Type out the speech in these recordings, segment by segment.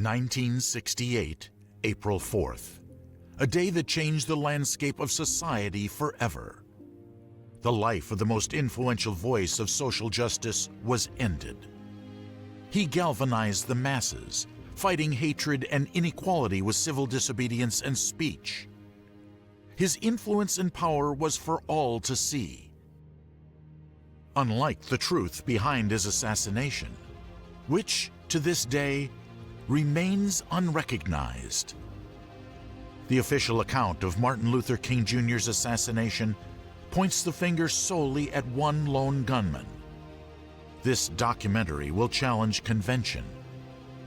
1968, April 4th. A day that changed the landscape of society forever. The life of the most influential voice of social justice was ended. He galvanized the masses, fighting hatred and inequality with civil disobedience and speech. His influence and power was for all to see. Unlike the truth behind his assassination, which, to this day, remains unrecognized. The official account of Martin Luther King Jr.'s assassination points the finger solely at one lone gunman. This documentary will challenge convention,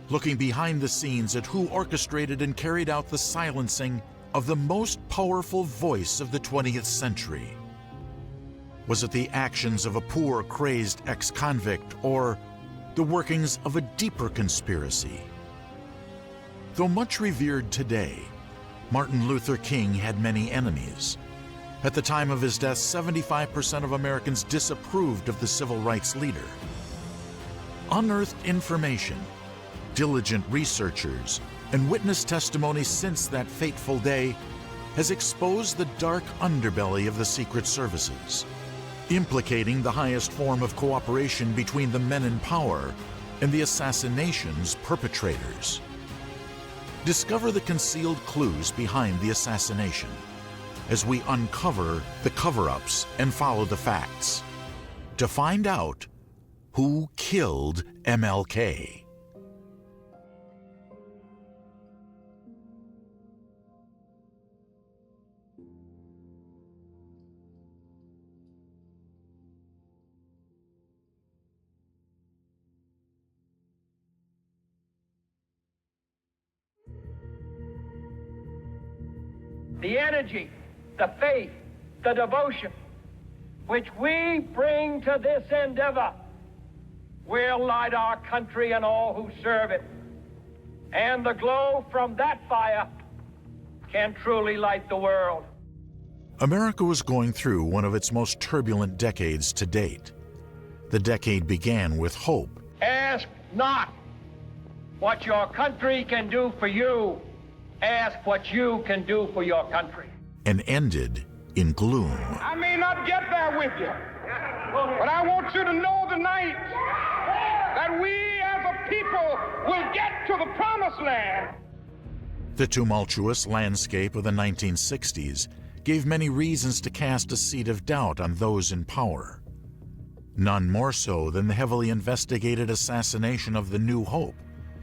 looking behind the scenes at who orchestrated and carried out the silencing of the most powerful voice of the 20th century. Was it the actions of a poor, crazed ex-convict, or the workings of a deeper conspiracy? Though much revered today, Martin Luther King had many enemies. At the time of his death, 75% of Americans disapproved of the civil rights leader. Unearthed information, diligent researchers, and witness testimony since that fateful day has exposed the dark underbelly of the secret services, implicating the highest form of cooperation between the men in power and the assassination's perpetrators. Discover the concealed clues behind the assassination as we uncover the cover-ups and follow the facts to find out who killed MLK. The energy, the faith, the devotion which we bring to this endeavor will light our country and all who serve it. And the glow from that fire can truly light the world. America was going through one of its most turbulent decades to date. The decade began with hope. Ask not what your country can do for you. Ask what you can do for your country. And ended in gloom. I may not get there with you, but I want you to know tonight that we as a people will get to the promised land. The tumultuous landscape of the 1960s gave many reasons to cast a seed of doubt on those in power. None more so than the heavily investigated assassination of the New Hope,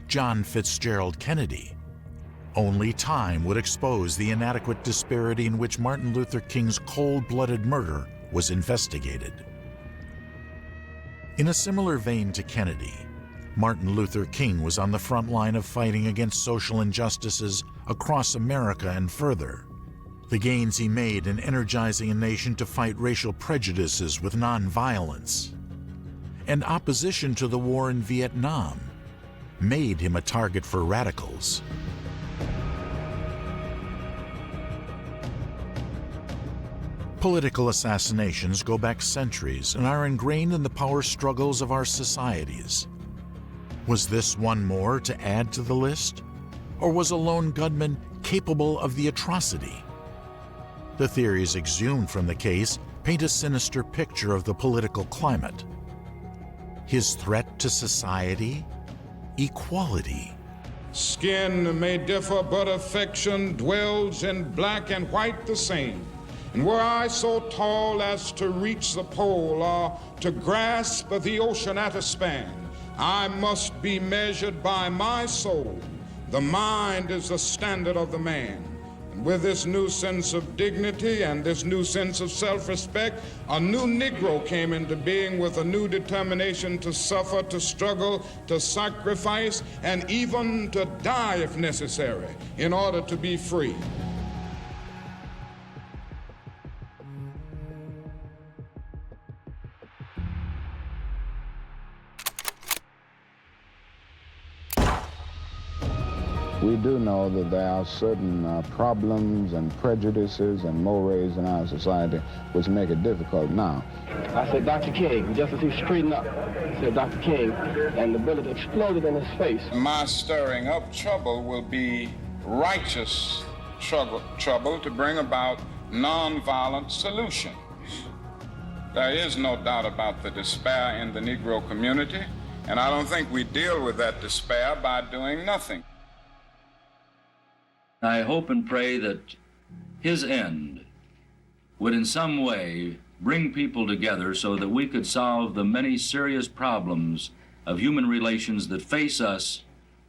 John Fitzgerald Kennedy. Only time would expose the inadequate disparity in which Martin Luther King's cold-blooded murder was investigated. In a similar vein to Kennedy, Martin Luther King was on the front line of fighting against social injustices across America and further. The gains he made in energizing a nation to fight racial prejudices with nonviolence and opposition to the war in Vietnam made him a target for radicals. Political assassinations go back centuries and are ingrained in the power struggles of our societies. Was this one more to add to the list? Or was a lone gunman capable of the atrocity? The theories exhumed from the case paint a sinister picture of the political climate. His threat to society? Equality. Skin may differ, but affection dwells in black and white the same. And were I so tall as to reach the pole or to grasp the ocean at a span, I must be measured by my soul. The mind is the standard of the man. And with this new sense of dignity and this new sense of self-respect, a new Negro came into being with a new determination to suffer, to struggle, to sacrifice, and even to die if necessary in order to be free. We do know that there are certain problems and prejudices and mores in our society which make it difficult now. I said, Dr. King, just as he straightened up, I said, Dr. King, and the bullet exploded in his face. My stirring up trouble will be righteous trouble to bring about nonviolent solutions. There is no doubt about the despair in the Negro community, and I don't think we deal with that despair by doing nothing. I hope and pray that his end would in some way bring people together so that we could solve the many serious problems of human relations that face us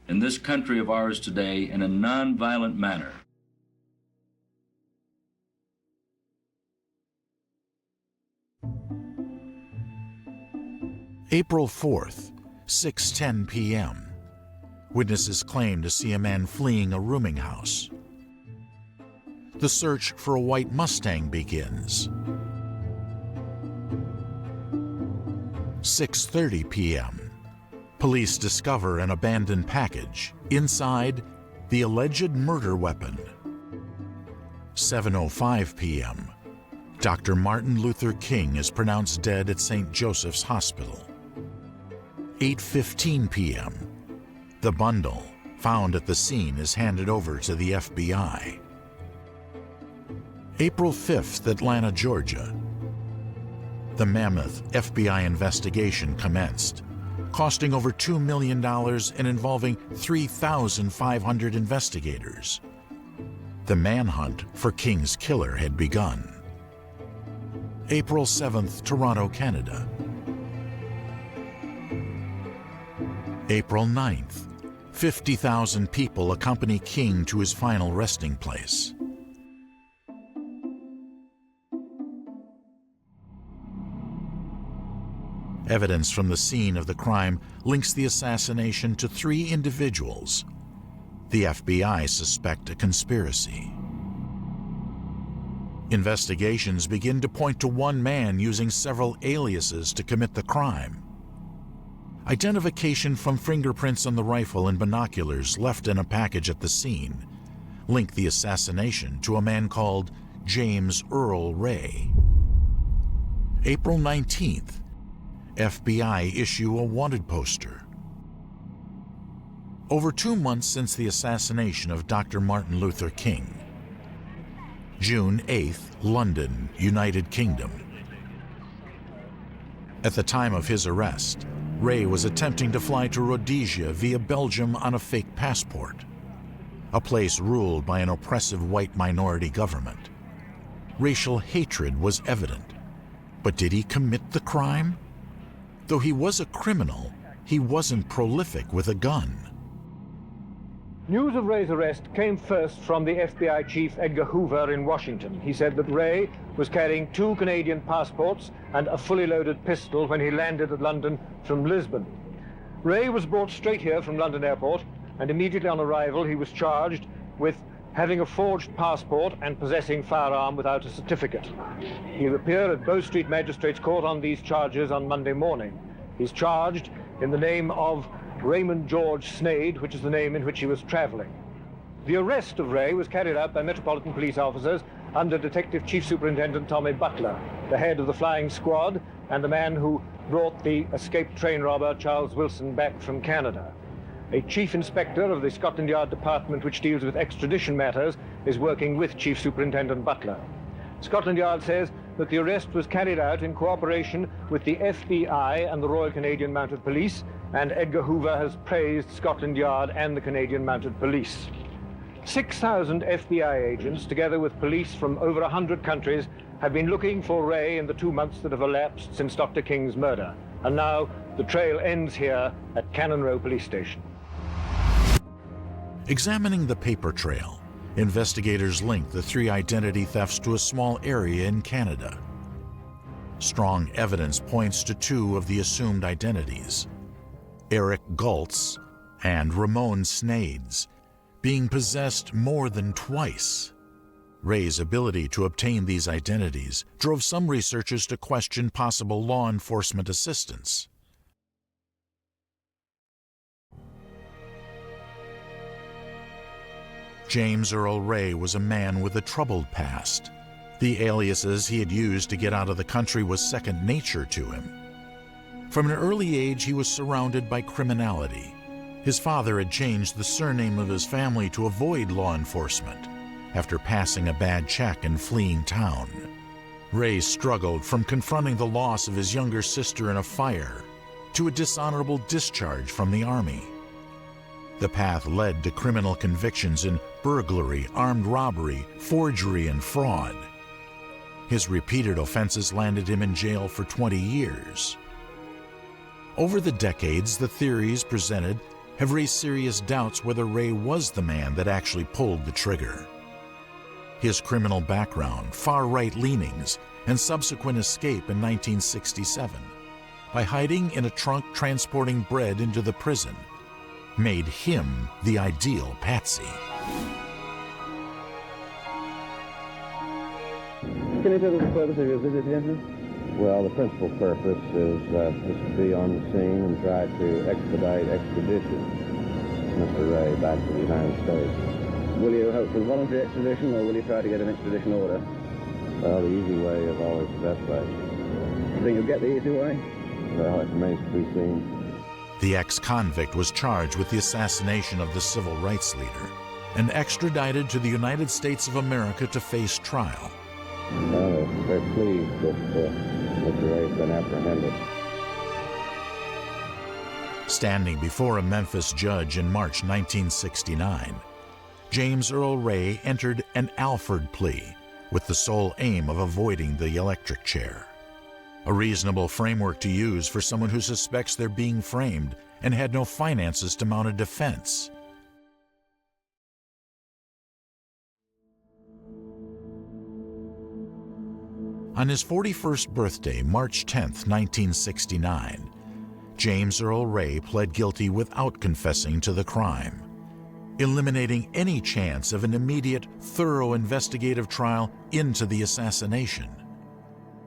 in this country of ours today in a nonviolent manner. April 4th, 6:10 p.m. Witnesses claim to see a man fleeing a rooming house. The search for a white Mustang begins. 6:30 p.m. Police discover an abandoned package. Inside, the alleged murder weapon. 7:05 p.m. Dr. Martin Luther King is pronounced dead at St. Joseph's Hospital. 8:15 p.m. The bundle found at the scene is handed over to the FBI. April 5th, Atlanta, Georgia. The mammoth FBI investigation commenced, costing over $2 million and involving 3,500 investigators. The manhunt for King's killer had begun. April 7th, Toronto, Canada. April 9th, 50,000 people accompany King to his final resting place. Evidence from the scene of the crime links the assassination to 3 individuals. The FBI suspect a conspiracy. Investigations begin to point to one man using several aliases to commit the crime. Identification from fingerprints on the rifle and binoculars left in a package at the scene link the assassination to a man called James Earl Ray. April 19th, FBI issue a wanted poster. Over 2 months since the assassination of Dr. Martin Luther King. June 8th, London, United Kingdom. At the time of his arrest, Ray was attempting to fly to Rhodesia via Belgium on a fake passport, a place ruled by an oppressive white minority government. Racial hatred was evident, but did he commit the crime? Though he was a criminal, he wasn't prolific with a gun. News of Ray's arrest came first from the FBI chief Edgar Hoover in Washington. He said that Ray was carrying 2 Canadian passports and a fully loaded pistol when he landed at London from Lisbon. Ray was brought straight here from London Airport, and immediately on arrival he was charged with having a forged passport and possessing firearm without a certificate. He'll appear at Bow Street Magistrates Court on these charges on Monday morning. He's charged in the name of Raymond George Snade, which is the name in which he was traveling. The arrest of Ray was carried out by Metropolitan Police officers under Detective Chief Superintendent Tommy Butler, the head of the flying squad and the man who brought the escaped train robber Charles Wilson back from Canada. A chief inspector of the Scotland Yard department which deals with extradition matters is working with Chief Superintendent Butler. Scotland Yard says that the arrest was carried out in cooperation with the FBI and the Royal Canadian Mounted Police, and Edgar Hoover has praised Scotland Yard and the Canadian Mounted Police. 6,000 FBI agents, together with police from over 100 countries, have been looking for Ray in the 2 months that have elapsed since Dr. King's murder. And now the trail ends here at Cannon Row Police Station. Examining the paper trail, investigators link the 3 identity thefts to a small area in Canada. Strong evidence points to 2 of the assumed identities, Eric Galtz and Ramon Snades, being possessed more than twice. Ray's ability to obtain these identities drove some researchers to question possible law enforcement assistance. James Earl Ray was a man with a troubled past. The aliases he had used to get out of the country was second nature to him. From an early age, he was surrounded by criminality. His father had changed the surname of his family to avoid law enforcement after passing a bad check and fleeing town. Ray struggled from confronting the loss of his younger sister in a fire to a dishonorable discharge from the Army. The path led to criminal convictions in burglary, armed robbery, forgery, and fraud. His repeated offenses landed him in jail for 20 years. Over the decades, the theories presented have raised serious doubts whether Ray was the man that actually pulled the trigger. His criminal background, far-right leanings, and subsequent escape in 1967 by hiding in a trunk transporting bread into the prison made him the ideal patsy. Can you tell us the purpose of your visit here, sir? Well, the principal purpose is to be on the scene and try to expedite extradition Mr. Ray back to the United States. Will you hope for voluntary extradition, or will you try to get an extradition order? Well, the easy way is always the best way. You think you'll get the easy way? Well, it remains to be seen. The ex-convict was charged with the assassination of the civil rights leader and extradited to the United States of America to face trial. Well, we're very pleased that Mr. Ray's been apprehended. Standing before a Memphis judge in March 1969, James Earl Ray entered an Alford plea with the sole aim of avoiding the electric chair. A reasonable framework to use for someone who suspects they're being framed and had no finances to mount a defense. On his 41st birthday, March 10, 1969, James Earl Ray pled guilty without confessing to the crime, eliminating any chance of an immediate, thorough investigative trial into the assassination.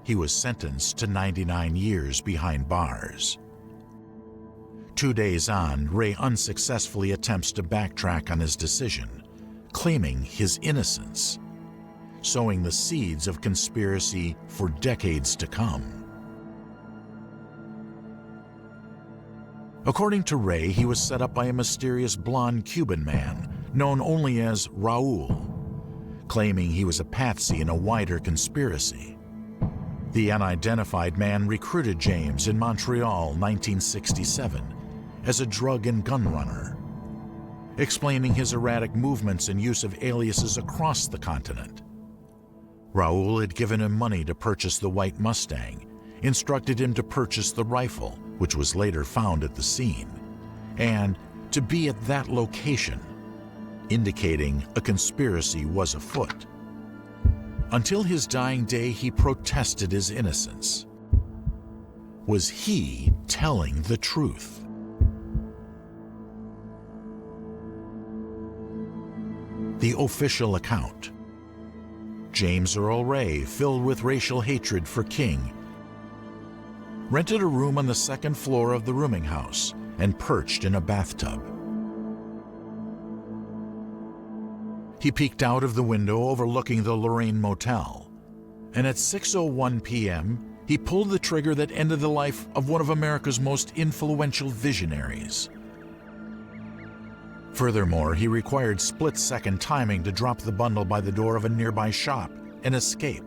He was sentenced to 99 years behind bars. 2 days on, Ray unsuccessfully attempts to backtrack on his decision, claiming his innocence, sowing the seeds of conspiracy for decades to come. According to Ray, he was set up by a mysterious blonde Cuban man known only as Raul, claiming he was a patsy in a wider conspiracy. The unidentified man recruited James in Montreal, 1967, as a drug and gun runner, explaining his erratic movements and use of aliases across the continent. Raul had given him money to purchase the white Mustang, instructed him to purchase the rifle, which was later found at the scene, and to be at that location, indicating a conspiracy was afoot. Until his dying day, he protested his innocence. Was he telling the truth? The official account. James Earl Ray, filled with racial hatred for King, rented a room on the second floor of the rooming house and perched in a bathtub. He peeked out of the window overlooking the Lorraine Motel, and at 6:01 p.m., he pulled the trigger that ended the life of one of America's most influential visionaries. Furthermore, he required split-second timing to drop the bundle by the door of a nearby shop and escape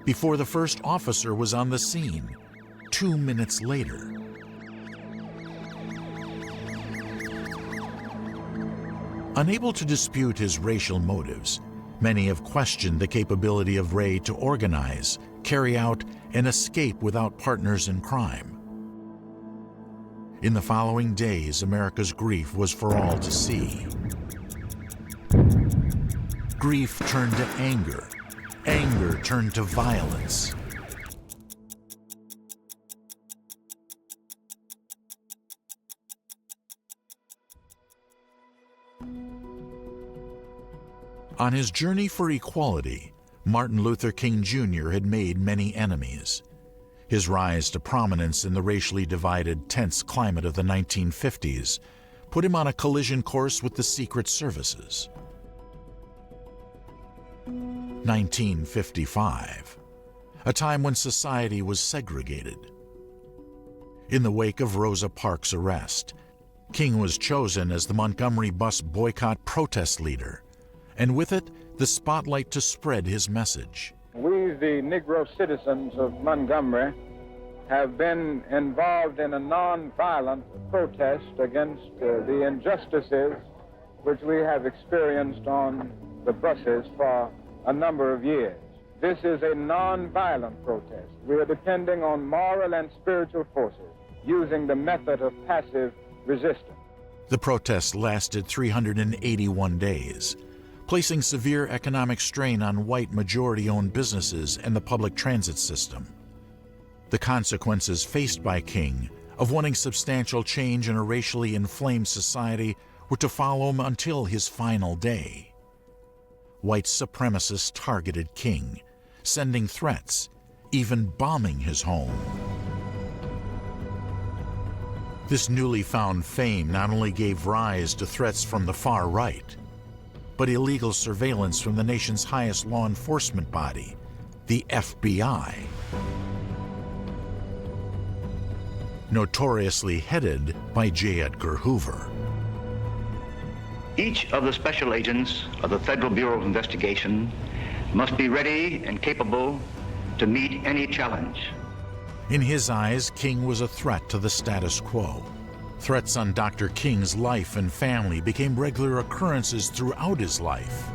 before the first officer was on the scene 2 minutes later. Unable to dispute his racial motives, many have questioned the capability of Ray to organize, carry out, and escape without partners in crime. In the following days, America's grief was for all to see. Grief turned to anger. Anger turned to violence. On his journey for equality, Martin Luther King Jr. had made many enemies. His rise to prominence in the racially divided, tense climate of the 1950s put him on a collision course with the Secret Services. 1955, a time when society was segregated. In the wake of Rosa Parks' arrest, King was chosen as the Montgomery bus boycott protest leader, and with it, the spotlight to spread his message. We, the Negro citizens of Montgomery, have been involved in a non-violent protest against the injustices which we have experienced on the buses for a number of years. This is a non-violent protest. We are depending on moral and spiritual forces, using the method of passive resistance. The protest lasted 381 days, placing severe economic strain on white majority-owned businesses and the public transit system. The consequences faced by King of wanting substantial change in a racially inflamed society were to follow him until his final day. White supremacists targeted King, sending threats, even bombing his home. This newly found fame not only gave rise to threats from the far right, but illegal surveillance from the nation's highest law enforcement body, the FBI. Notoriously headed by J. Edgar Hoover. Each of the special agents of the Federal Bureau of Investigation must be ready and capable to meet any challenge. In his eyes, King was a threat to the status quo. Threats on Dr. King's life and family became regular occurrences throughout his life.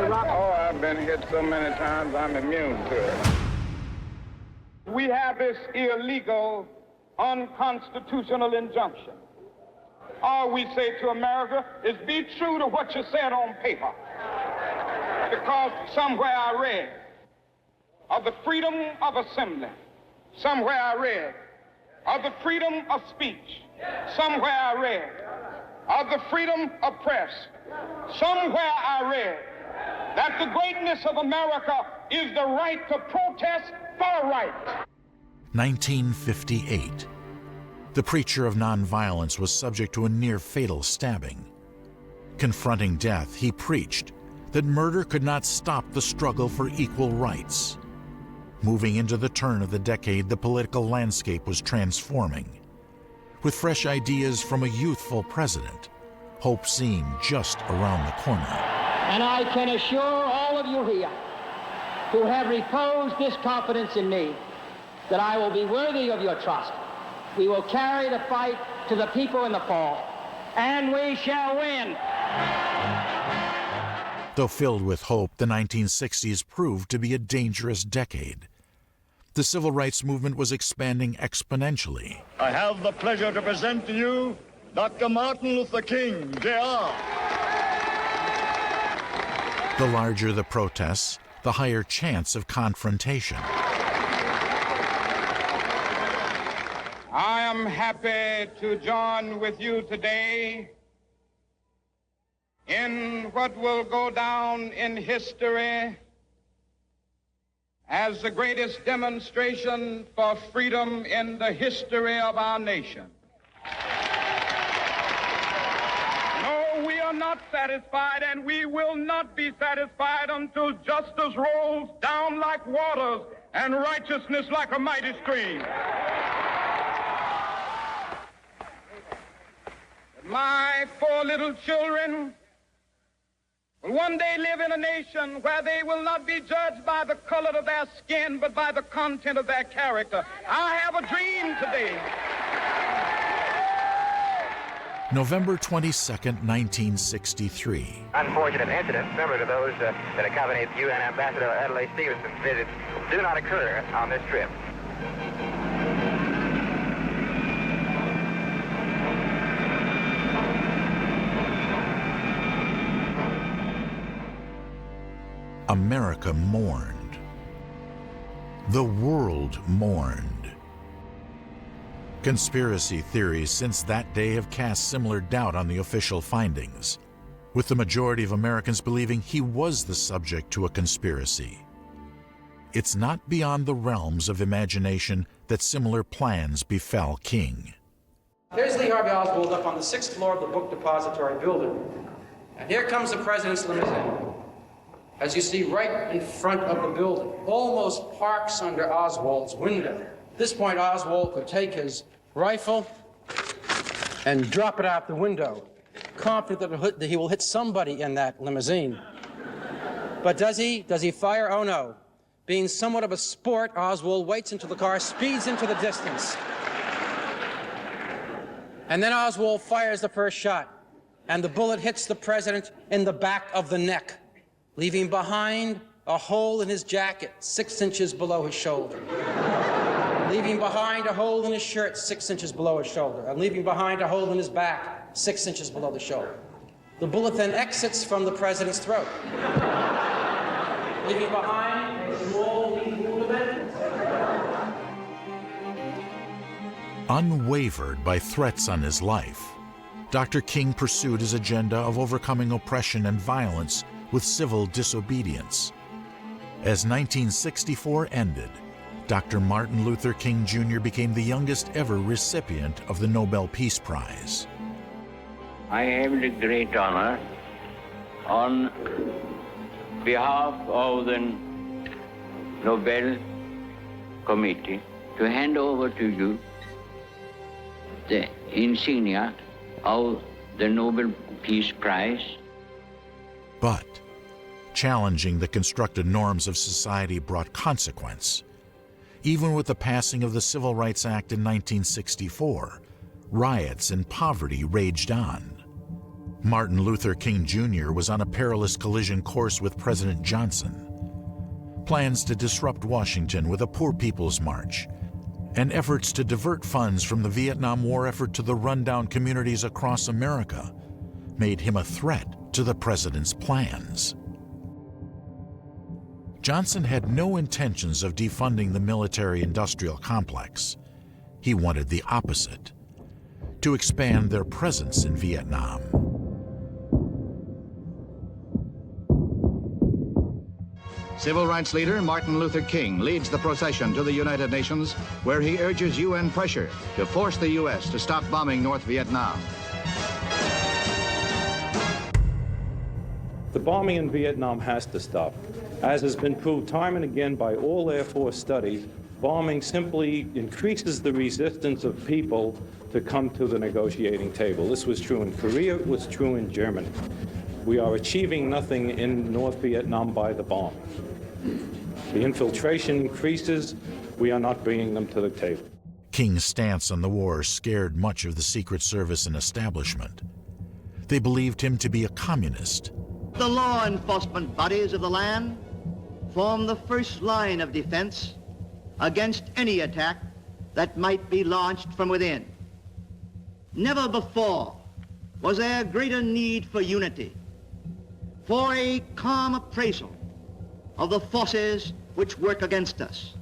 Oh, I've been hit so many times, I'm immune to it. We have this illegal, unconstitutional injunction. All we say to America is be true to what you said on paper. Because somewhere I read of the freedom of assembly. Somewhere I read of the freedom of speech. Somewhere I read of the freedom of press. Somewhere I read that the greatness of America is the right to protest for right. 1958. The preacher of nonviolence was subject to a near-fatal stabbing. Confronting death, he preached that murder could not stop the struggle for equal rights. Moving into the turn of the decade, the political landscape was transforming. With fresh ideas from a youthful president, hope seemed just around the corner. And I can assure all of you here who have reposed this confidence in me that I will be worthy of your trust. We will carry the fight to the people in the fall, and we shall win. Though filled with hope, the 1960s proved to be a dangerous decade. The civil rights movement was expanding exponentially. I have the pleasure to present to you Dr. Martin Luther King, Jr. The larger the protests, the higher chance of confrontation. I am happy to join with you today in what will go down in history as the greatest demonstration for freedom in the history of our nation. No, we are not satisfied, and we will not be satisfied until justice rolls down like waters and righteousness like a mighty stream. My 4 little children will one day live in a nation where they will not be judged by the color of their skin, but by the content of their character. I have a dream today. November 22nd, 1963. Unfortunate incidents similar to those that accompanied UN Ambassador Adlai Stevenson's visit do not occur on this trip. America mourned. The world mourned. Conspiracy theories since that day have cast similar doubt on the official findings, with the majority of Americans believing he was the subject to a conspiracy. it's not beyond the realms of imagination that similar plans befell King. Here's Lee Harvey Oswald up on the 6th floor of the book depository building. And here comes the president's limousine. As you see, right in front of the building, almost parks under Oswald's window. At this point, Oswald could take his rifle and drop it out the window, confident that he will hit somebody in that limousine. But does he? Does he fire? Oh, no. Being somewhat of a sport, Oswald waits until the car speeds into the distance. And then Oswald fires the first shot, and the bullet hits the president in the back of the neck, leaving behind a hole in his jacket 6 inches below his shoulder, leaving behind a hole in his shirt 6 inches below his shoulder, and leaving behind a hole in his back 6 inches below the shoulder. The bullet then exits from the president's throat, leaving behind a small wound of entrance. Unwavered by threats on his life, Dr. King pursued his agenda of overcoming oppression and violence with civil disobedience. As 1964 ended, Dr. Martin Luther King Jr. became the youngest ever recipient of the Nobel Peace Prize. I have the great honor, on behalf of the Nobel Committee, to hand over to you the insignia of the Nobel Peace Prize. But challenging the constructed norms of society brought consequence. Even with the passing of the Civil Rights Act in 1964, riots and poverty raged on. Martin Luther King Jr. was on a perilous collision course with President Johnson. Plans to disrupt Washington with a Poor People's March, and efforts to divert funds from the Vietnam War effort to the rundown communities across America made him a threat to the president's plans. Johnson had no intentions of defunding the military-industrial complex. He wanted the opposite, to expand their presence in Vietnam. Civil rights leader Martin Luther King leads the procession to the United Nations, where he urges UN pressure to force the U.S. to stop bombing North Vietnam. The bombing in Vietnam has to stop. As has been proved time and again by all Air Force studies, bombing simply increases the resistance of people to come to the negotiating table. This was true in Korea, it was true in Germany. We are achieving nothing in North Vietnam by the bombing. The infiltration increases, we are not bringing them to the table. King's stance on the war scared much of the Secret Service and establishment. They believed him to be a communist. The law enforcement bodies of the land form the first line of defense against any attack that might be launched from within. Never before was there greater need for unity, for a calm appraisal of the forces which work against us.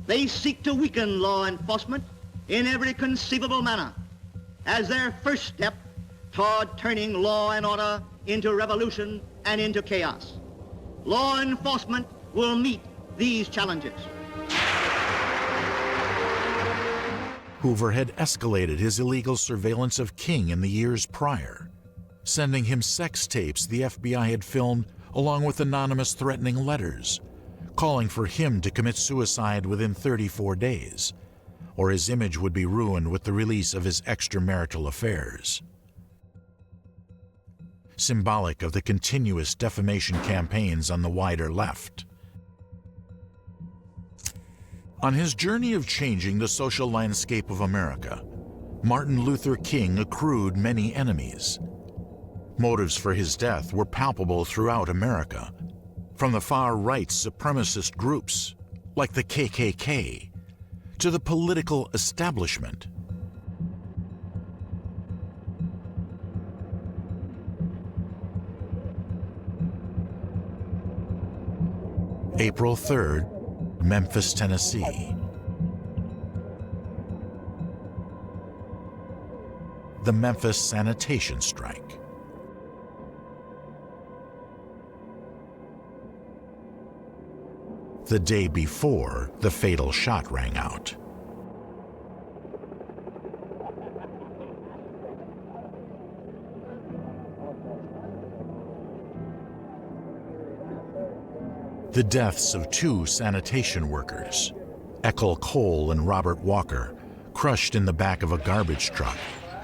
They seek to weaken law enforcement in every conceivable manner as their first step toward turning law and order into revolution and into chaos. Law enforcement will meet these challenges. Hoover had escalated his illegal surveillance of King in the years prior, sending him sex tapes the FBI had filmed along with anonymous threatening letters, calling for him to commit suicide within 34 days, or his image would be ruined with the release of his extramarital affairs. Symbolic of the continuous defamation campaigns on the wider left. On his journey of changing the social landscape of America, Martin Luther King accrued many enemies. Motives for his death were palpable throughout America, from the far-right supremacist groups, like the KKK, to the political establishment. April 3rd, Memphis, Tennessee. The Memphis sanitation strike. the day before the fatal shot rang out. The deaths of two sanitation workers, Eckel Cole and Robert Walker, crushed in the back of a garbage truck,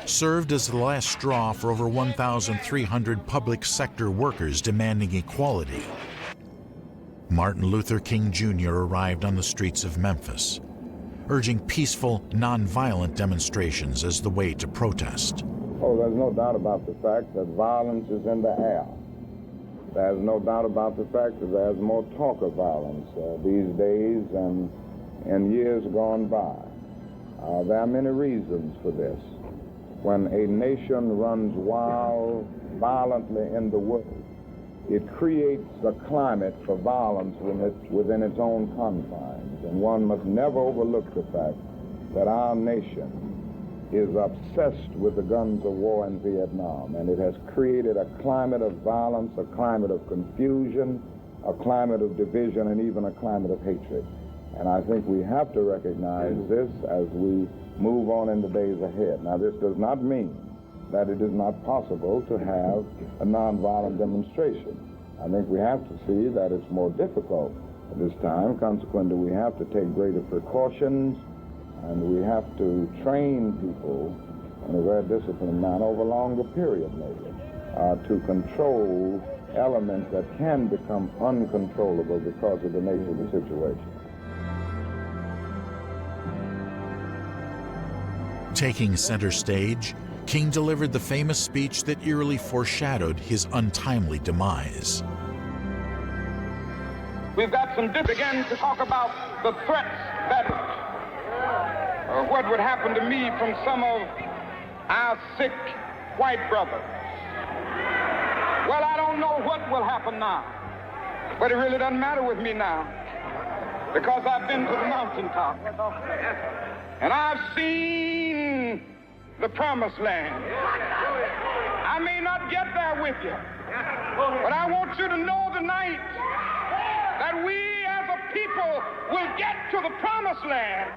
served as the last straw for over 1,300 public sector workers demanding equality. Martin Luther King Jr. arrived on the streets of Memphis, urging peaceful, nonviolent demonstrations as the way to protest. Oh, there's no doubt about the fact that violence is in the air. There's no doubt about the fact that there's more talk of violence these days than in years gone by. There are many reasons for this. When a nation runs wild, violently in the world, it creates a climate for violence within its own confines. And one must never overlook the fact that our nation is obsessed with the guns of war in Vietnam, and it has created a climate of violence, a climate of confusion, a climate of division, and even a climate of hatred. And I think we have to recognize this as we move on in the days ahead. Now, this does not mean that it is not possible to have a nonviolent demonstration. I think we have to see that it's more difficult at this time. Consequently, we have to take greater precautions, and we have to train people in a very disciplined manner over a longer period, maybe, to control elements that can become uncontrollable because of the nature of the situation. Taking center stage, King delivered the famous speech that eerily foreshadowed his untimely demise. We've got some begin to talk about the threats that what would happen to me from some of our sick white brothers. Well, I don't know what will happen now, but it really doesn't matter with me now, because I've been to the mountaintop, and I've seen the promised land. I may not get there with you, but I want you to know tonight that we as a people will get to the promised land.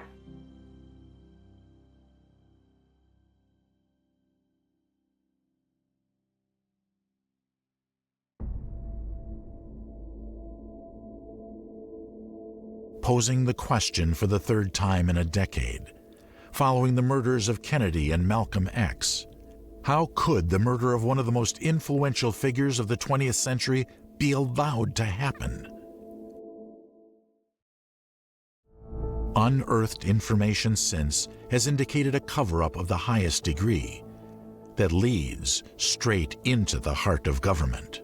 Posing the question for the third time in a decade, following the murders of Kennedy and Malcolm X, how could the murder of one of the most influential figures of the 20th century be allowed to happen? Unearthed information since has indicated a cover-up of the highest degree that leads straight into the heart of government.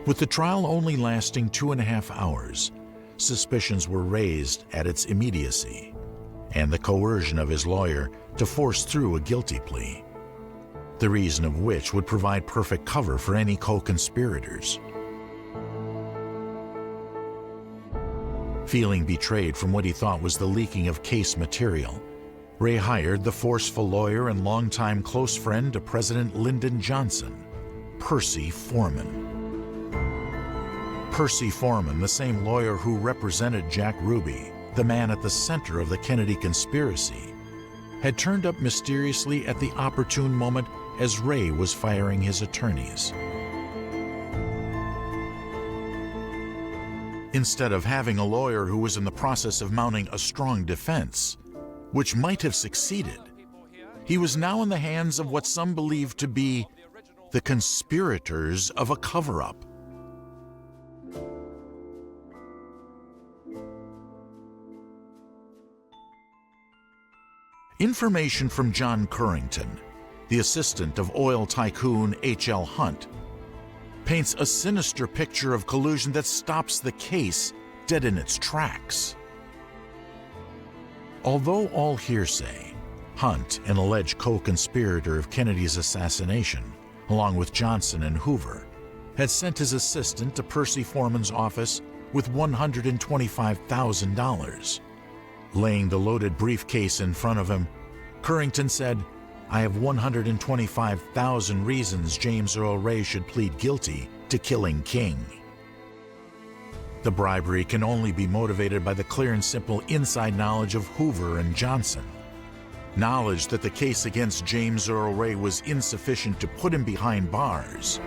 With the trial only lasting 2.5 hours, suspicions were raised at its immediacy and the coercion of his lawyer to force through a guilty plea, the reason of which would provide perfect cover for any co-conspirators. Feeling betrayed from what he thought was the leaking of case material, Ray hired the forceful lawyer and longtime close friend to President Lyndon Johnson, Percy Foreman. Percy Foreman, the same lawyer who represented Jack Ruby, the man at the center of the Kennedy conspiracy, had turned up mysteriously at the opportune moment as Ray was firing his attorneys. Instead of having a lawyer who was in the process of mounting a strong defense, which might have succeeded, he was now in the hands of what some believed to be the conspirators of a cover-up. Information from John Currington, the assistant of oil tycoon H.L. Hunt, paints a sinister picture of collusion that stops the case dead in its tracks. Although all hearsay, Hunt, an alleged co-conspirator of Kennedy's assassination, along with Johnson and Hoover, had sent his assistant to Percy Foreman's office with $125,000. Laying the loaded briefcase in front of him, Currington said, "I have 125,000 reasons James Earl Ray should plead guilty to killing King." The bribery can only be motivated by the clear and simple inside knowledge of Hoover and Johnson. Knowledge that the case against James Earl Ray was insufficient to put him behind bars.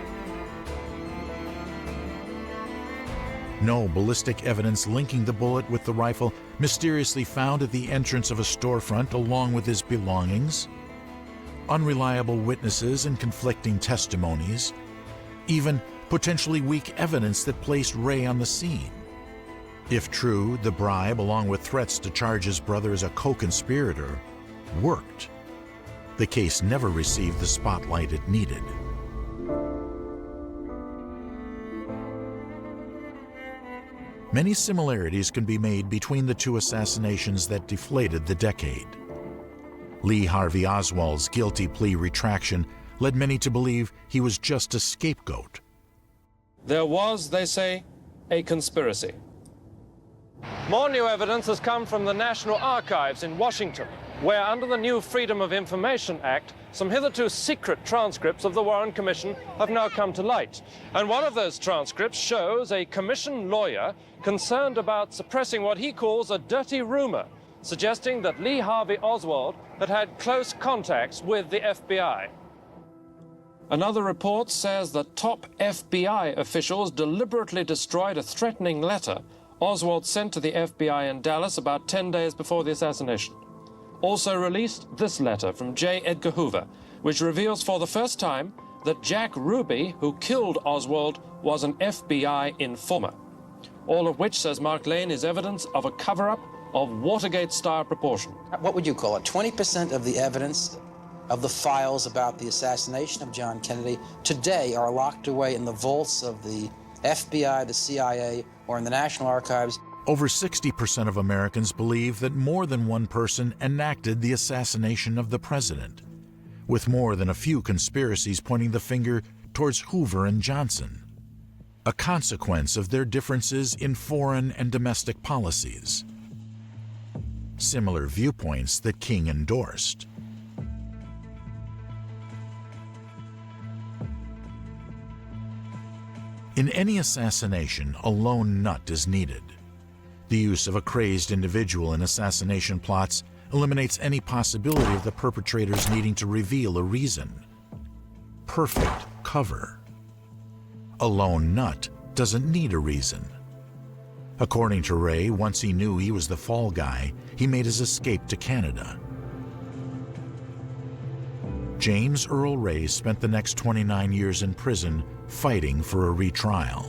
No ballistic evidence linking the bullet with the rifle mysteriously found at the entrance of a storefront along with his belongings. Unreliable witnesses and conflicting testimonies. Even potentially weak evidence that placed Ray on the scene. If true, the bribe, along with threats to charge his brother as a co-conspirator, worked. The case never received the spotlight it needed. Many similarities can be made between the two assassinations that deflated the decade. Lee Harvey Oswald's guilty plea retraction led many to believe he was just a scapegoat. There was, they say, a conspiracy. More new evidence has come from the National Archives in Washington, where under the new Freedom of Information Act, some hitherto secret transcripts of the Warren Commission have now come to light. And one of those transcripts shows a commission lawyer concerned about suppressing what he calls a dirty rumor, suggesting that Lee Harvey Oswald had had close contacts with the FBI. Another report says that top FBI officials deliberately destroyed a threatening letter Oswald sent to the FBI in Dallas about 10 days before the assassination. Also released this letter from J. Edgar Hoover, which reveals for the first time that Jack Ruby, who killed Oswald, was an FBI informer. All of which, says Mark Lane, is evidence of a cover-up of Watergate-style proportion. What would you call it? 20% of the evidence of the files about the assassination of John Kennedy today are locked away in the vaults of the FBI, the CIA, or in the National Archives. Over 60% of Americans believe that more than one person enacted the assassination of the president, with more than a few conspiracies pointing the finger towards Hoover and Johnson, a consequence of their differences in foreign and domestic policies. Similar viewpoints that King endorsed. In any assassination, a lone nut is needed. The use of a crazed individual in assassination plots eliminates any possibility of the perpetrators needing to reveal a reason. Perfect cover. A lone nut doesn't need a reason. According to Ray, once he knew he was the fall guy, he made his escape to Canada. James Earl Ray spent the next 29 years in prison fighting for a retrial.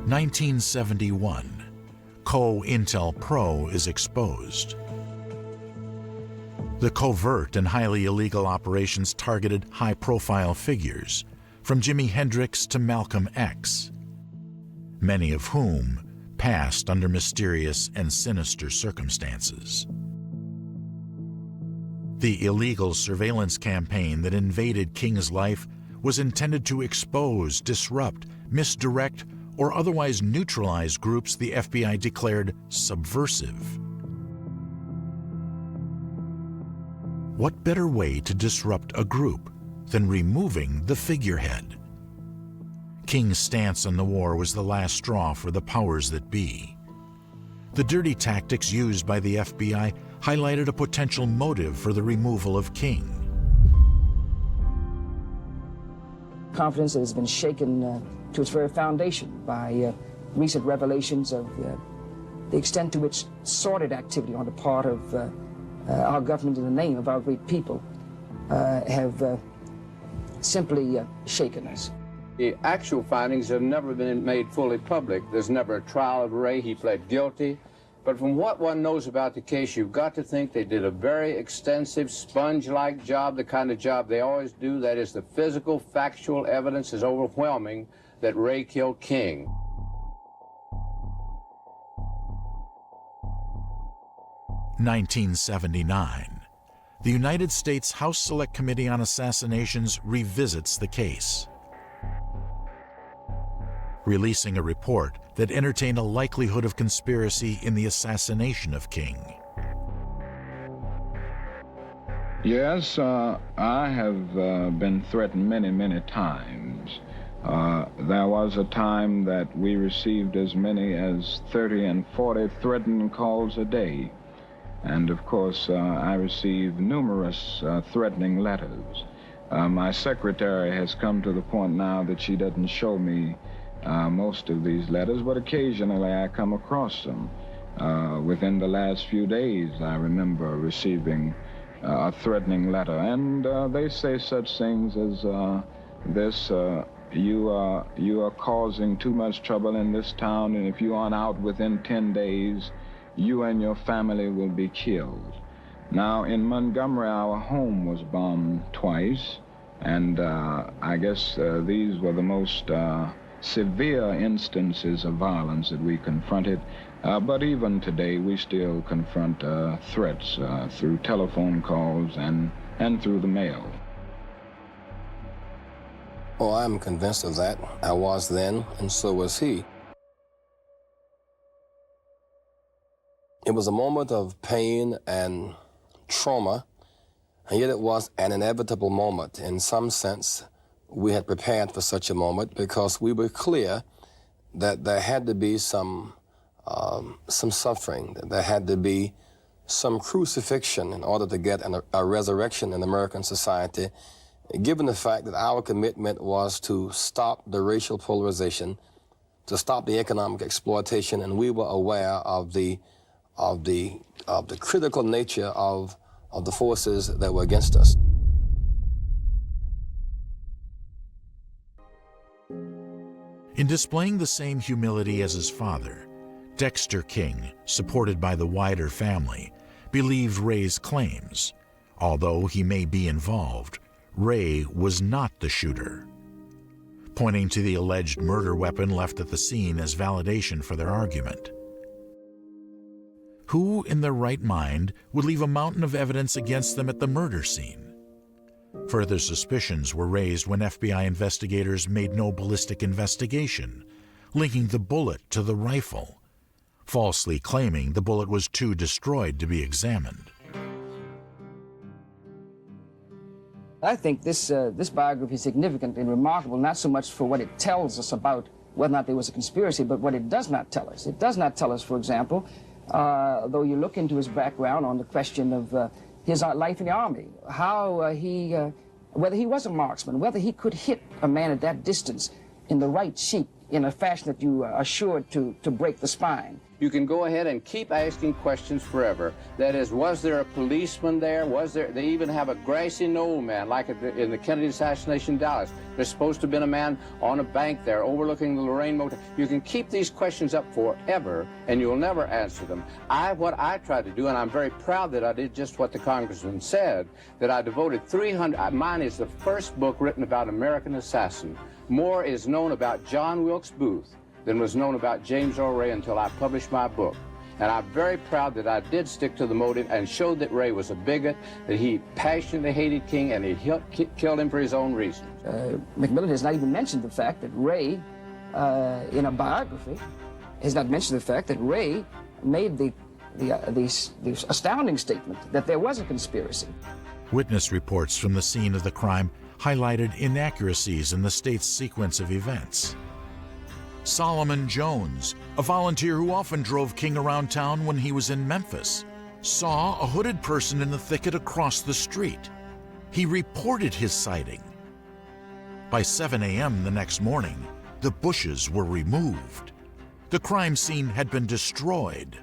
(1971). COINTELPRO is exposed. The covert and highly illegal operations targeted high-profile figures, from Jimi Hendrix to Malcolm X, many of whom passed under mysterious and sinister circumstances. The illegal surveillance campaign that invaded King's life was intended to expose, disrupt, misdirect, or otherwise neutralize groups the FBI declared subversive. What better way to disrupt a group than removing the figurehead? King's stance on the war was the last straw for the powers that be. The dirty tactics used by the FBI highlighted a potential motive for the removal of King. Confidence has been shaken to its very foundation by recent revelations of the extent to which sordid activity on the part of our government in the name of our great people have simply shaken us. The actual findings have never been made fully public. There's never a trial of Ray. He pled guilty. But from what one knows about the case, you've got to think they did a very extensive, sponge-like job, the kind of job they always do. That is, the physical, factual evidence is overwhelming that Ray killed King. (1979). The United States House Select Committee on Assassinations revisits the case, releasing a report that entertained a likelihood of conspiracy in the assassination of King. Yes, I have been threatened many, many times. There was a time that we received as many as 30 and 40 threatening calls a day. And of course, I received numerous threatening letters. My secretary has come to the point now that she doesn't show me most of these letters, but occasionally I come across them. Within the last few days, I remember receiving a threatening letter, and they say such things as this: you are causing too much trouble in this town, and if you aren't out within 10 days, you and your family will be killed. Now, in Montgomery, our home was bombed twice, and I guess these were the most severe instances of violence that we confronted. But even today, we still confront threats through telephone calls and through the mail. Oh, I'm convinced of that. I was then, and so was he. It was a moment of pain and trauma, and yet it was an inevitable moment. In some sense, we had prepared for such a moment because we were clear that there had to be some suffering, that there had to be some crucifixion in order to get a resurrection in American society, given the fact that our commitment was to stop the racial polarization, to stop the economic exploitation, and we were aware of the critical nature of the forces that were against us. In displaying the same humility as his father, Dexter King, supported by the wider family, believed Ray's claims. Although he may be involved, Ray was not the shooter, pointing to the alleged murder weapon left at the scene as validation for their argument. Who in their right mind would leave a mountain of evidence against them at the murder scene? Further suspicions were raised when FBI investigators made no ballistic investigation, linking the bullet to the rifle, falsely claiming the bullet was too destroyed to be examined. I think this biography is significant and remarkable, not so much for what it tells us about whether or not there was a conspiracy, but what it does not tell us. It does not tell us, for example, though you look into his background on the question of his life in the Army, how whether he was a marksman, whether he could hit a man at that distance in the right cheek in a fashion that you are assured to break the spine. You can go ahead and keep asking questions forever. That is, was there a policeman there? They even have a grassy knoll man, like in the Kennedy assassination in Dallas. There's supposed to have been a man on a bank there overlooking the Lorraine Motel. You can keep these questions up forever, and you'll never answer them. What I tried to do, and I'm very proud that I did just what the congressman said, that I devoted 300, mine is the first book written about American assassin. More is known about John Wilkes Booth than was known about James Earl Ray until I published my book. And I'm very proud that I did stick to the motive and showed that Ray was a bigot, that he passionately hated King, and he killed him for his own reasons. Macmillan has not even mentioned the fact that Ray, in a biography, has not mentioned the fact that Ray made the astounding statement that there was a conspiracy. Witness reports from the scene of the crime highlighted inaccuracies in the state's sequence of events. Solomon Jones, a volunteer who often drove King around town when he was in Memphis, saw a hooded person in the thicket across the street. He reported his sighting. By 7 a.m. the next morning, the bushes were removed. The crime scene had been destroyed.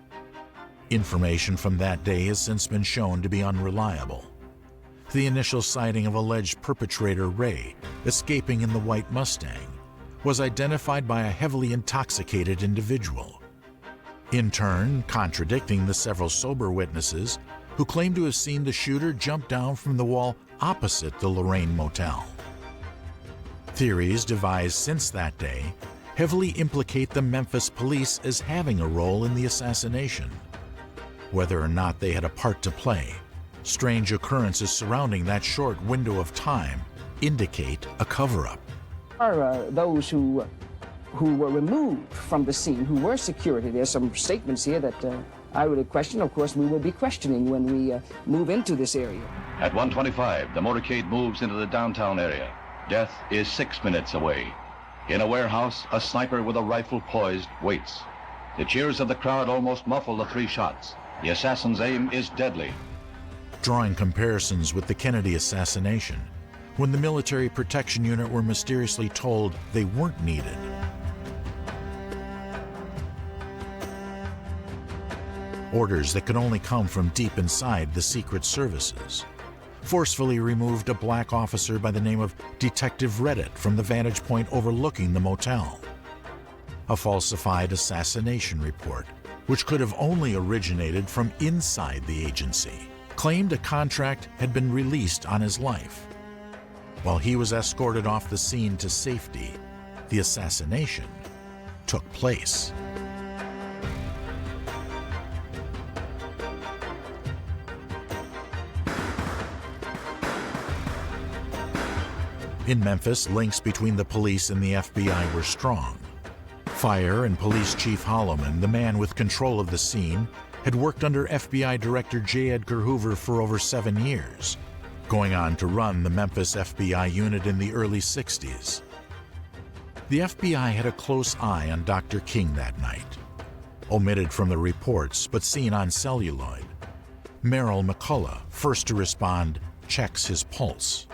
Information from that day has since been shown to be unreliable. The initial sighting of alleged perpetrator Ray escaping in the white Mustang was identified by a heavily intoxicated individual, in turn contradicting the several sober witnesses who claimed to have seen the shooter jump down from the wall opposite the Lorraine Motel. Theories devised since that day heavily implicate the Memphis police as having a role in the assassination. Whether or not they had a part to play, strange occurrences surrounding that short window of time indicate a cover-up. Are those who were removed from the scene, who were security. There's some statements here that I would question. Of course, we will be questioning when we move into this area. At 1:25, the motorcade moves into the downtown area. Death is 6 minutes away. In a warehouse, a sniper with a rifle poised waits. The cheers of the crowd almost muffle the 3 shots. The assassin's aim is deadly. Drawing comparisons with the Kennedy assassination, when the military protection unit were mysteriously told they weren't needed. Orders that could only come from deep inside the Secret Services forcefully removed a black officer by the name of Detective Reddit from the vantage point overlooking the motel. A falsified assassination report, which could have only originated from inside the agency, claimed a contract had been released on his life. While he was escorted off the scene to safety, the assassination took place. In Memphis, links between the police and the FBI were strong. Fire and Police Chief Holloman, the man with control of the scene, had worked under FBI Director J. Edgar Hoover for over 7 years, going on to run the Memphis FBI unit in the early 60s. The FBI had a close eye on Dr. King that night. Omitted from the reports, but seen on celluloid, Merrill McCullough, first to respond, checks his pulse.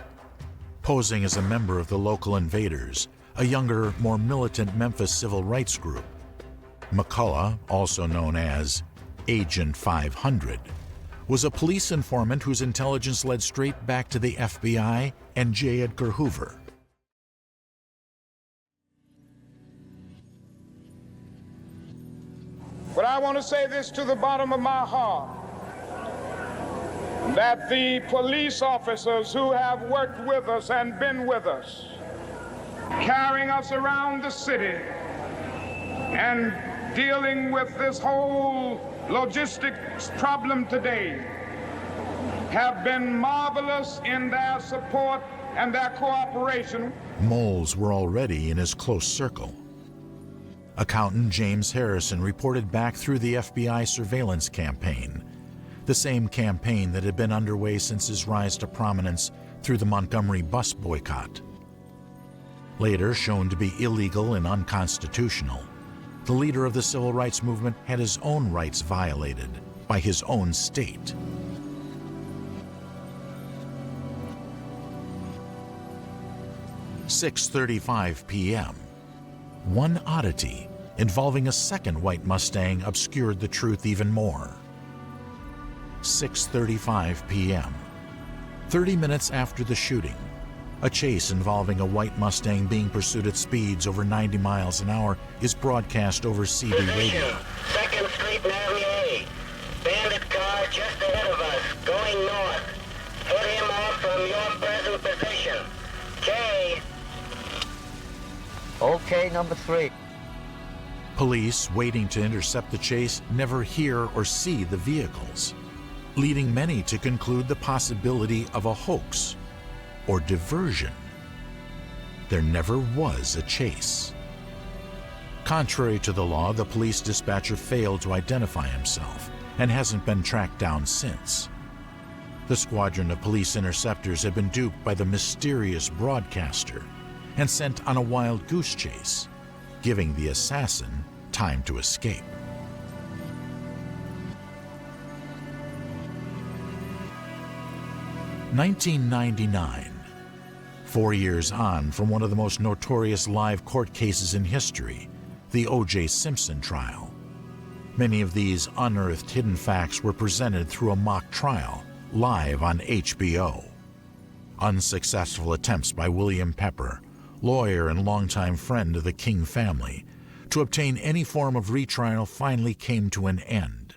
Posing as a member of the local invaders, a younger, more militant Memphis civil rights group, McCullough, also known as Agent 500, was a police informant whose intelligence led straight back to the FBI and J. Edgar Hoover. But I want to say this to the bottom of my heart, that the police officers who have worked with us and been with us, carrying us around the city and dealing with this whole logistics problem today, have been marvelous in their support and their cooperation. Moles were already in his close circle. Accountant James Harrison reported back through the FBI surveillance campaign, the same campaign that had been underway since his rise to prominence through the Montgomery bus boycott. Later shown to be illegal and unconstitutional, the leader of the civil rights movement had his own rights violated by his own state. "6:35 p.m. One oddity involving a second white Mustang obscured the truth even more. 6:35 p.m. 30 minutes after the shooting, a chase involving a white Mustang being pursued at speeds over 90 miles an hour is broadcast over CB radio. 2nd Street and Avenue A. Bandit car just ahead of us, going north. Head him off from your present position. K. Okay, number 3. Police waiting to intercept the chase never hear or see the vehicles, leading many to conclude the possibility of a hoax or diversion. There never was a chase. Contrary to the law, the police dispatcher failed to identify himself and hasn't been tracked down since. The squadron of police interceptors had been duped by the mysterious broadcaster and sent on a wild goose chase, giving the assassin time to escape. (1999). 4 years on from one of the most notorious live court cases in history, the O.J. Simpson trial. Many of these unearthed hidden facts were presented through a mock trial, live on HBO. Unsuccessful attempts by William Pepper, lawyer and longtime friend of the King family, to obtain any form of retrial finally came to an end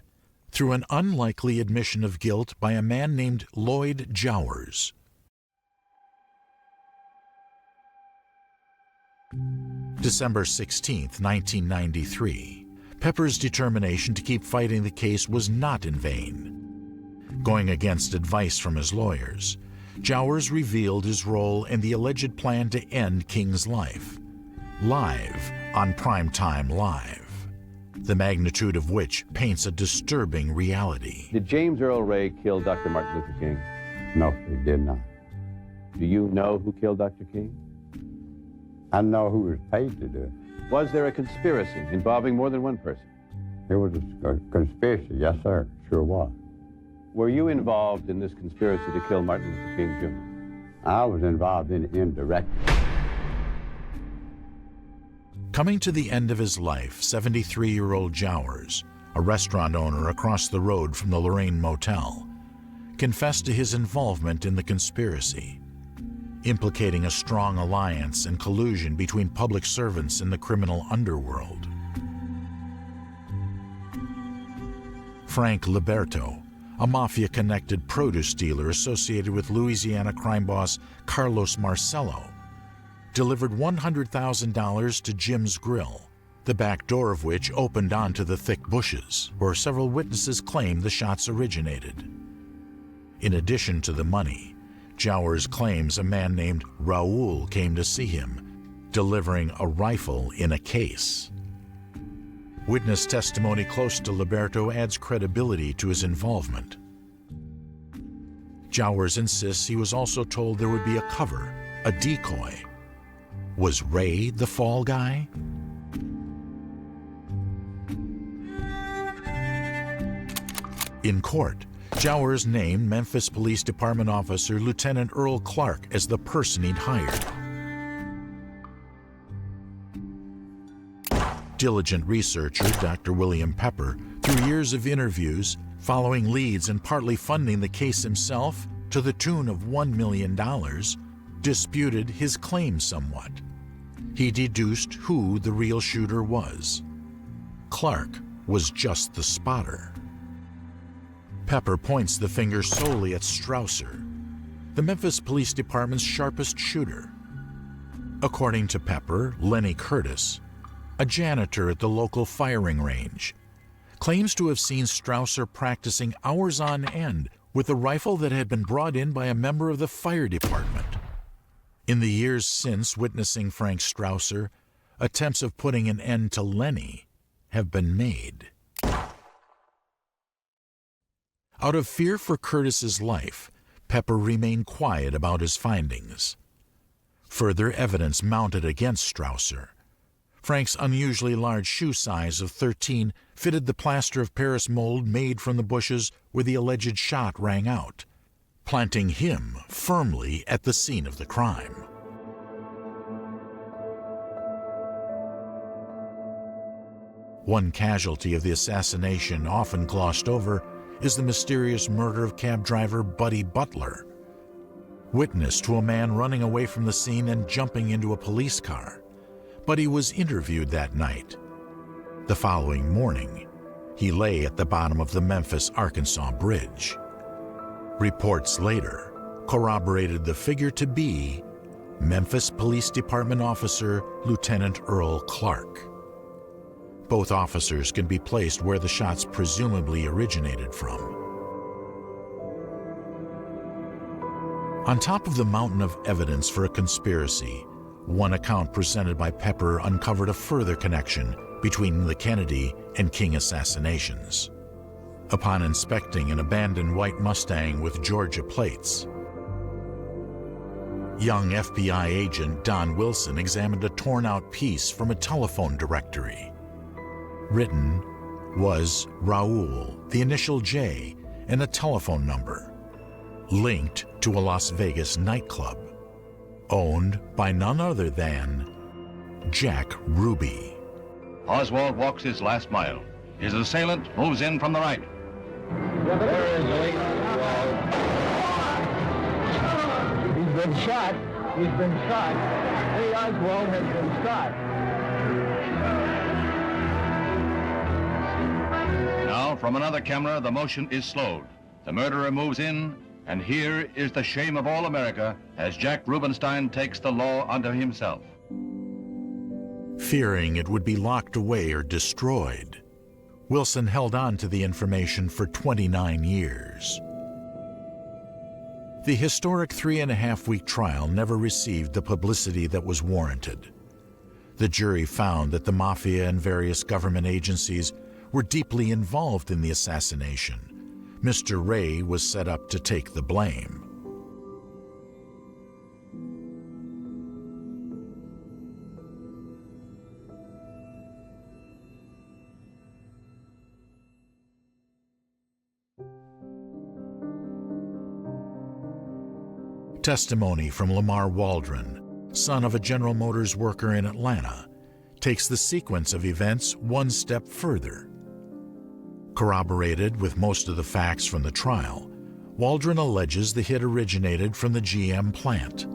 through an unlikely admission of guilt by a man named Lloyd Jowers. December 16, 1993. Pepper's determination to keep fighting the case was not in vain. Going against advice from his lawyers, Jowers revealed his role in the alleged plan to end King's life, live on Primetime Live, the magnitude of which paints a disturbing reality. Did James Earl Ray kill Dr. Martin Luther King? No, they did not. Do you know who killed Dr. King? I know who was paid to do it. Was there a conspiracy involving more than one person? It was a conspiracy, yes, sir. Sure was. Were you involved in this conspiracy to kill Martin Luther King Jr.? I was involved in it indirectly. Coming to the end of his life, 73-year-old Jowers, a restaurant owner across the road from the Lorraine Motel, confessed to his involvement in the conspiracy, implicating a strong alliance and collusion between public servants and the criminal underworld. Frank Liberto, a mafia-connected produce dealer associated with Louisiana crime boss Carlos Marcello, delivered $100,000 to Jim's Grill, the back door of which opened onto the thick bushes, where several witnesses claimed the shots originated. In addition to the money, Jowers claims a man named Raul came to see him, delivering a rifle in a case. Witness testimony close to Liberto adds credibility to his involvement. Jowers insists he was also told there would be a cover, a decoy. Was Ray the fall guy? In court, Jowers named Memphis Police Department officer Lieutenant Earl Clark as the person he'd hired. Diligent researcher Dr. William Pepper, through years of interviews, following leads and partly funding the case himself to the tune of $1 million, disputed his claim somewhat. He deduced who the real shooter was. Clark was just the spotter. Pepper points the finger solely at Strausser, the Memphis Police Department's sharpest shooter. According to Pepper, Lenny Curtis, a janitor at the local firing range, claims to have seen Strausser practicing hours on end with a rifle that had been brought in by a member of the fire department. In the years since witnessing Frank Strausser, attempts of putting an end to Lenny have been made. Out of fear for Curtis's life, Pepper remained quiet about his findings. Further evidence mounted against Strausser. Frank's unusually large shoe size of 13 fitted the plaster of Paris mold made from the bushes where the alleged shot rang out, planting him firmly at the scene of the crime. One casualty of the assassination often glossed over is the mysterious murder of cab driver Buddy Butler, witness to a man running away from the scene and jumping into a police car. Buddy was interviewed that night. The following morning, he lay at the bottom of the Memphis-Arkansas Bridge. Reports later corroborated the figure to be Memphis Police Department officer Lieutenant Earl Clark. Both officers can be placed where the shots presumably originated from. On top of the mountain of evidence for a conspiracy, one account presented by Pepper uncovered a further connection between the Kennedy and King assassinations. Upon inspecting an abandoned white Mustang with Georgia plates, young FBI agent Don Wilson examined a torn-out piece from a telephone directory. Written was Raul, the initial J, and a telephone number, linked to a Las Vegas nightclub, owned by none other than Jack Ruby. Oswald walks his last mile. His assailant moves in from the right. There is Lee Oswald. He's been shot. He's been shot. Lee Oswald has been shot. Now, from another camera, the motion is slowed. The murderer moves in, and here is the shame of all America as Jack Rubenstein takes the law unto himself. Fearing it would be locked away or destroyed, Wilson held on to the information for 29 years. The historic 3.5-week trial never received the publicity that was warranted. The jury found that the mafia and various government agencies were deeply involved in the assassination. Mr. Ray was set up to take the blame. Testimony from Lamar Waldron, son of a General Motors worker in Atlanta, takes the sequence of events one step further. Corroborated with most of the facts from the trial, Waldron alleges the hit originated from the GM plant.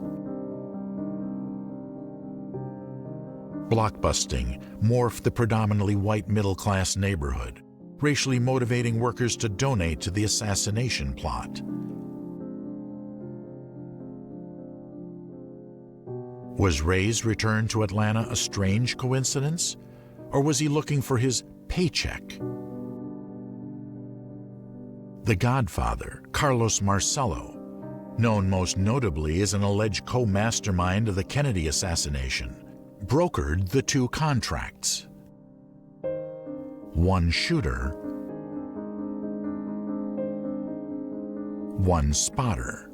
Blockbusting morphed the predominantly white middle-class neighborhood, racially motivating workers to donate to the assassination plot. Was Ray's return to Atlanta a strange coincidence, or was he looking for his paycheck? The Godfather, Carlos Marcello, known most notably as an alleged co-mastermind of the Kennedy assassination, brokered the two contracts. One shooter, one spotter.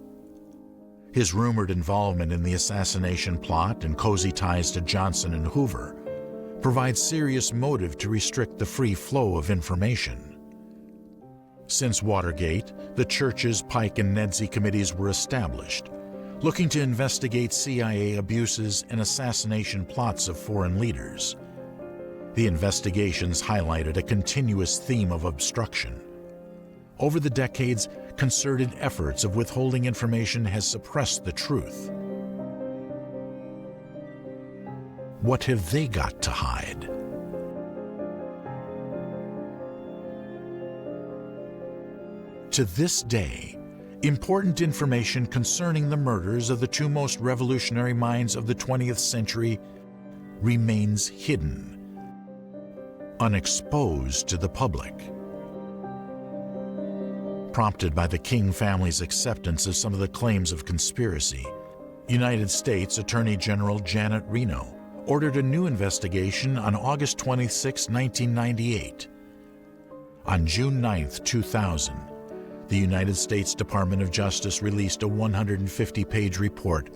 His rumored involvement in the assassination plot and cozy ties to Johnson and Hoover provides serious motive to restrict the free flow of information. Since Watergate, the Church's, Pike, and Nedzi committees were established, looking to investigate CIA abuses and assassination plots of foreign leaders. The investigations highlighted a continuous theme of obstruction. Over the decades, concerted efforts of withholding information has suppressed the truth. What have they got to hide? To this day, important information concerning the murders of the two most revolutionary minds of the 20th century remains hidden, unexposed to the public. Prompted by the King family's acceptance of some of the claims of conspiracy, United States Attorney General Janet Reno ordered a new investigation on August 26, 1998. On June 9, 2000, the United States Department of Justice released a 150-page report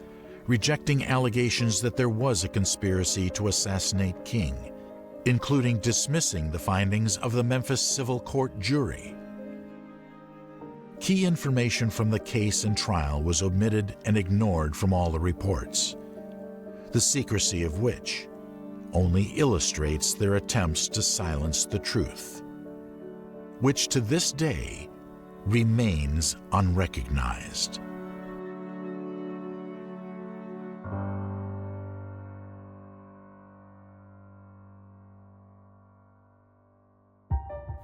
rejecting allegations that there was a conspiracy to assassinate King, including dismissing the findings of the Memphis Civil Court jury. Key information from the case and trial was omitted and ignored from all the reports, the secrecy of which only illustrates their attempts to silence the truth, which to this day remains unrecognized.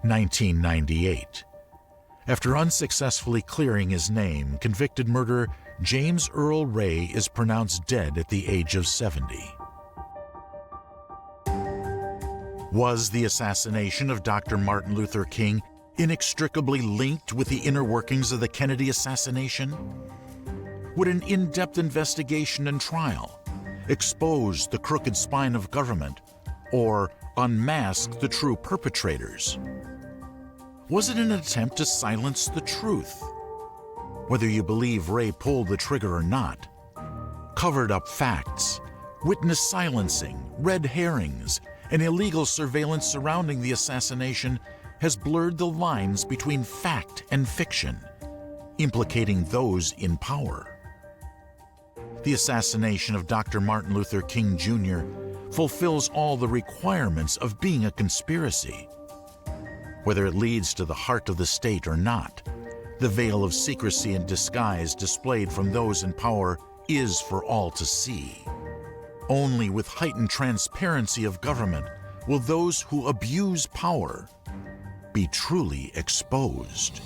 (1998). After unsuccessfully clearing his name, convicted murderer James Earl Ray is pronounced dead at the age of 70. Was the assassination of Dr. Martin Luther King inextricably linked with the inner workings of the Kennedy assassination? Would an in-depth investigation and trial expose the crooked spine of government or unmask the true perpetrators? Was it an attempt to silence the truth? Whether you believe Ray pulled the trigger or not, covered up facts, witness silencing, red herrings, and illegal surveillance surrounding the assassination has blurred the lines between fact and fiction, implicating those in power. The assassination of Dr. Martin Luther King Jr. fulfills all the requirements of being a conspiracy. Whether it leads to the heart of the state or not, the veil of secrecy and disguise displayed from those in power is for all to see. Only with heightened transparency of government will those who abuse power be truly exposed.